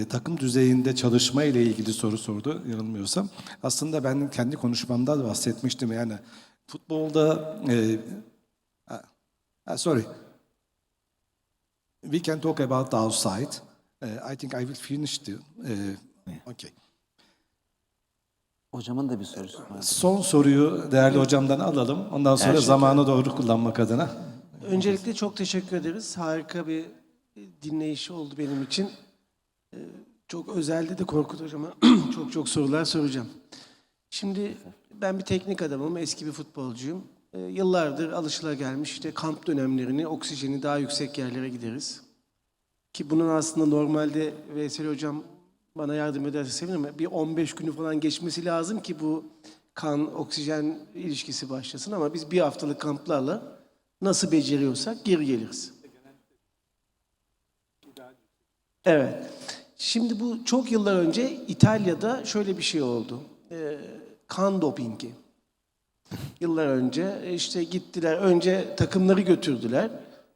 Takım düzeyinde çalışma ile ilgili soru sordu yanılmıyorsam. Aslında ben kendi konuşmamda da bahsetmiştim. Yani futbolda sorry. We can talk about the outside. I think I will finish the okay. Hocamın da bir sorusu var. Son soruyu değerli hocamdan alalım. Ondan sonra zamanı doğru kullanmak adına. Öncelikle çok teşekkür ederiz. Harika bir dinleyiş oldu benim için. Çok özelde de Korkut Hocam'a çok sorular soracağım. Şimdi ben bir teknik adamım, eski bir futbolcuyum. Yıllardır alışılagelmiş işte kamp dönemlerini, oksijeni daha yüksek yerlere gideriz. Ki bunun aslında normalde Veysel Hocam bana yardım ederse sevinirim. Bir 15 günü falan geçmesi lazım ki bu kan-oksijen ilişkisi başlasın. Ama biz bir haftalık kamplarla nasıl beceriyorsak geri geliriz. Evet. Şimdi bu çok yıllar önce İtalya'da şöyle bir şey oldu. Kan dopingi. Yıllar önce işte gittiler. Önce takımları götürdüler.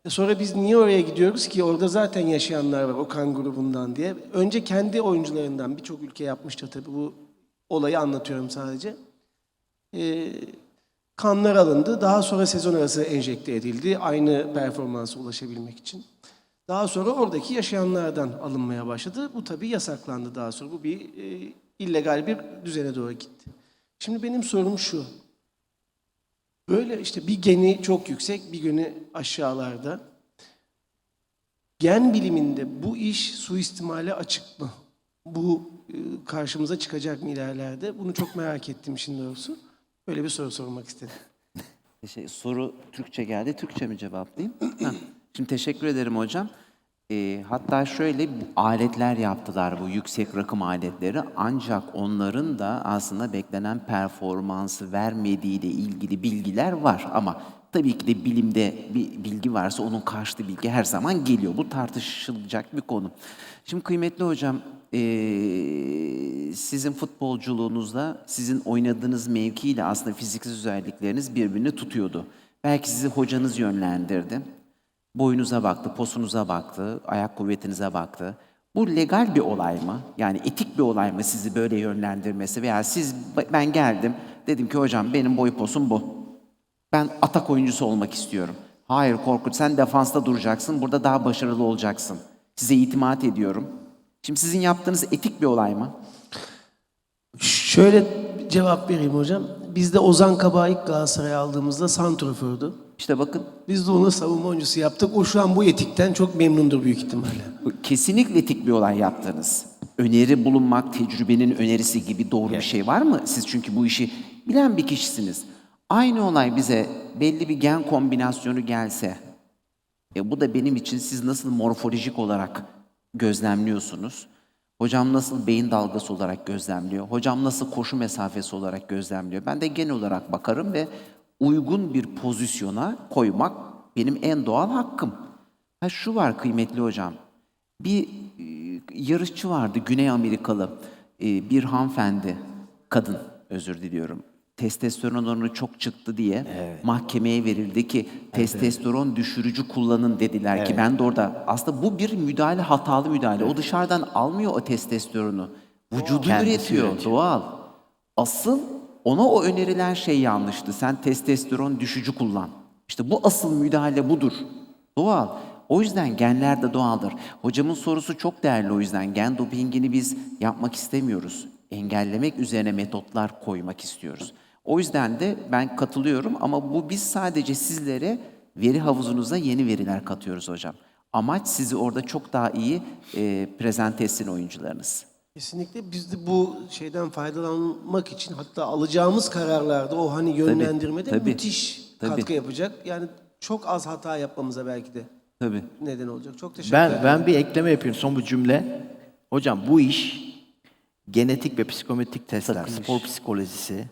Sonra biz niye oraya gidiyoruz ki? Orada zaten yaşayanlar var o kan grubundan diye. Önce kendi oyuncularından birçok ülke yapmıştır tabii bu olayı anlatıyorum sadece. Kanlar alındı. Daha sonra sezon arası enjekte edildi. Aynı performansa ulaşabilmek için. Daha sonra oradaki yaşayanlardan alınmaya başladı. Bu tabii yasaklandı daha sonra. Bu bir illegal bir düzene doğru gitti. Şimdi benim sorum şu. Böyle işte bir geni çok yüksek, bir geni aşağılarda. Gen biliminde bu iş suistimale açık mı? Bu karşımıza çıkacak mı ilerlerde? Bunu çok merak ettim şimdi doğrusu. Böyle bir soru sormak istedim. Soru Türkçe geldi. Türkçe mi cevaplayayım? Heh. Şimdi teşekkür ederim hocam. Hatta şöyle aletler yaptılar, bu yüksek rakım aletleri. Ancak onların da aslında beklenen performansı vermediğiyle ilgili bilgiler var. Ama tabii ki de bilimde bir bilgi varsa onun karşıtı bilgi her zaman geliyor. Bu tartışılacak bir konu. Şimdi kıymetli hocam, sizin futbolculuğunuzda sizin oynadığınız mevkiyle aslında fiziksel özellikleriniz birbirini tutuyordu. Belki sizi hocanız yönlendirdi. Boyunuza baktı, posunuza baktı, ayak kuvvetinize baktı. Bu legal bir olay mı? Yani etik bir olay mı sizi böyle yönlendirmesi? Veya ben geldim, dedim ki hocam benim boy posum bu. Ben atak oyuncusu olmak istiyorum. Hayır Korkut, sen defansta duracaksın, burada daha başarılı olacaksın. Size itimat ediyorum. Şimdi sizin yaptığınız etik bir olay mı? Şöyle cevap vereyim hocam. Biz de Ozan Kabak'ı ilk Galatasaray'a aldığımızda santrofordu. İşte bakın. Biz de onu savunma oyuncusu yaptık. O şu an bu etikten çok memnundur büyük ihtimalle. Kesinlikle etik bir olay yaptınız. Öneri bulunmak, tecrübenin önerisi gibi doğru bir şey var mı? Siz çünkü bu işi bilen bir kişisiniz. Aynı olay bize belli bir gen kombinasyonu gelse, bu da benim için siz nasıl morfolojik olarak gözlemliyorsunuz? Hocam nasıl beyin dalgası olarak gözlemliyor? Hocam nasıl koşu mesafesi olarak gözlemliyor? Ben de genel olarak bakarım ve uygun bir pozisyona koymak benim en doğal hakkım. Şu var kıymetli hocam, bir yarışçı vardı, Güney Amerikalı bir hanımefendi, kadın özür diliyorum. Testosteron oranı çok çıktı diye mahkemeye verildi ki testosteron düşürücü kullanın dediler ki ben de orada aslında bu bir müdahale, hatalı müdahale. O dışarıdan almıyor o testosteronu. Vücudu üretiyor doğal. Asıl ona o önerilen şey yanlıştı. Sen testosteron düşücü kullan. İşte bu asıl müdahale budur. Doğal. O yüzden genler de doğaldır. Hocamın sorusu çok değerli o yüzden. Gen dopingini biz yapmak istemiyoruz. Engellemek üzerine metotlar koymak istiyoruz. O yüzden de ben katılıyorum ama biz sadece sizlere veri havuzunuza yeni veriler katıyoruz hocam. Amaç sizi orada çok daha iyi prezente etsin oyuncularınız. Kesinlikle biz de bu şeyden faydalanmak için hatta alacağımız kararlarda o hani yönlendirmede müthiş katkı yapacak. Yani çok az hata yapmamıza belki de neden olacak. Çok teşekkür ederim. Ben bir ekleme yapayım son bir cümle. Hocam bu iş genetik ve psikometrik testler, spor psikolojisi.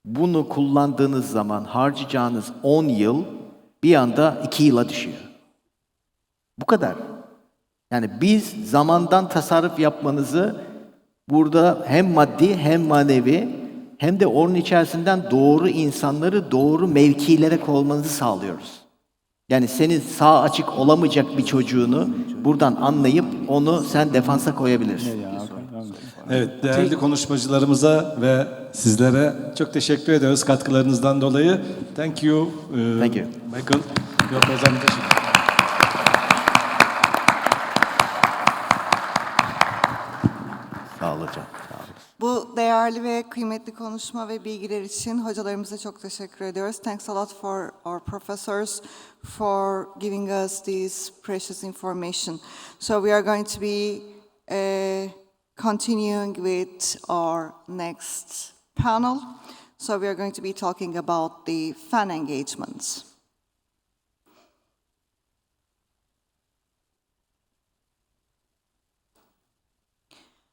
Bunu kullandığınız zaman harcayacağınız 10 yıl bir anda 2 yıla düşüyor. Bu kadar. Yani biz zamandan tasarruf yapmanızı burada hem maddi hem manevi hem de onun içerisinden doğru insanları doğru mevkilere koymanızı sağlıyoruz. Yani senin sağ açık olamayacak bir çocuğunu buradan anlayıp onu sen defansa koyabilirsin. Evet, değerli konuşmacılarımıza ve sizlere çok teşekkür ediyoruz katkılarınızdan dolayı. Thank you. Thank you. Michael, your presentation. Sağ ol hocam. Bu değerli ve kıymetli konuşma ve bilgiler için hocalarımıza çok teşekkür ediyoruz. Thanks a lot for our professors for giving us this precious information. So we are going to be continuing with our next panel. So we are going to be talking about the fan engagements.